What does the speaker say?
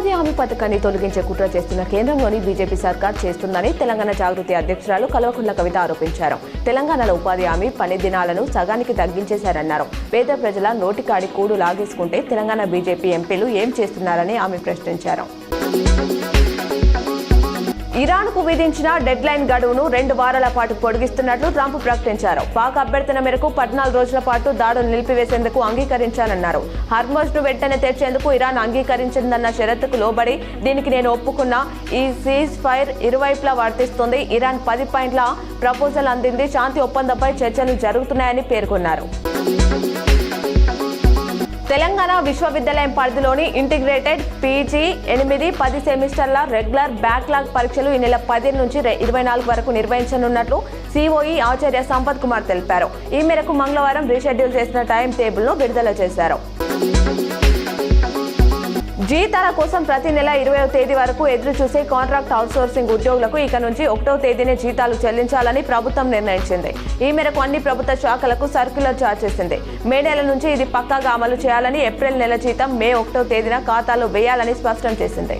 ఉపాధి హామీ పథకాన్ని తొలగించే కుట్ర చేస్తున్న కేంద్రంలోని బీజేపీ సర్కార్ చేస్తుందని తెలంగాణ జాగృతి అధ్యక్షురాలు కల్వకుంట్ల కవిత ఆరోపించారు. తెలంగాణలో ఉపాధి హామీ పని దినాలను సగానికి తగ్గించేశారన్నారు. పేద ప్రజల నోటికాడి కూడు లాగేసుకుంటే తెలంగాణ బీజేపీ ఎంపీలు ఏం చేస్తున్నారని ఆమె ప్రశ్నించారు. ఇరాన్కు విధించిన డెడ్ లైన్ గడువును 2 వారాల పాటు పొడిగిస్తున్నట్లు ట్రంప్ ప్రకటించారు. పాక్ అభ్యర్థన మేరకు 14 రోజుల పాటు దాడులు నిలిపివేసేందుకు అంగీకరించానన్నారు. హార్మోజ్ ను వెంటనే తెరిచేందుకు ఇరాన్ అంగీకరించిందన్న షరతుకు లోబడి దీనికి నేను ఒప్పుకున్న. ఈ సీజ్ ఫైర్ ఇరువైపులా వర్తిస్తుంది. ఇరాన్ 10 పాయింట్ల ప్రపోజల్ అందింది. శాంతి ఒప్పందంపై చర్చలు జరుగుతున్నాయని పేర్కొన్నారు. తెలంగాణ విశ్వవిద్యాలయం పరిధిలోని ఇంటిగ్రేటెడ్ పీజీ 8-10 సెమిస్టర్ల రెగ్యులర్ బ్యాక్లాగ్ పరీక్షలు ఈ నెల 15 నుంచి 24 వరకు నిర్వహించనున్నట్లు సిఓఈ ఆచార్య సంపత్ కుమార్ తెలిపారు. ఈ మేరకు మంగళవారం రీషెడ్యూల్ చేసిన టైం టేబుల్ ను విడుదల చేశారు. జీతాల కోసం ప్రతి నెల 20వ తేదీ వరకు ఎదురు చూసే కాంట్రాక్ట్ అవుట్సోర్సింగ్ ఉద్యోగులకు ఇక నుంచి 1వ తేదీనే జీతాలు చెల్లించాలని ప్రభుత్వం నిర్ణయించింది. ఈ మేరకు అన్ని ప్రభుత్వ శాఖలకు సర్క్యులర్ జారీ చేసింది. మే నెల నుంచి ఇది పక్కాగా అమలు చేయాలని, ఏప్రిల్ నెల జీతం మే 1వ తేదీన ఖాతాలో వేయాలని స్పష్టం చేసింది.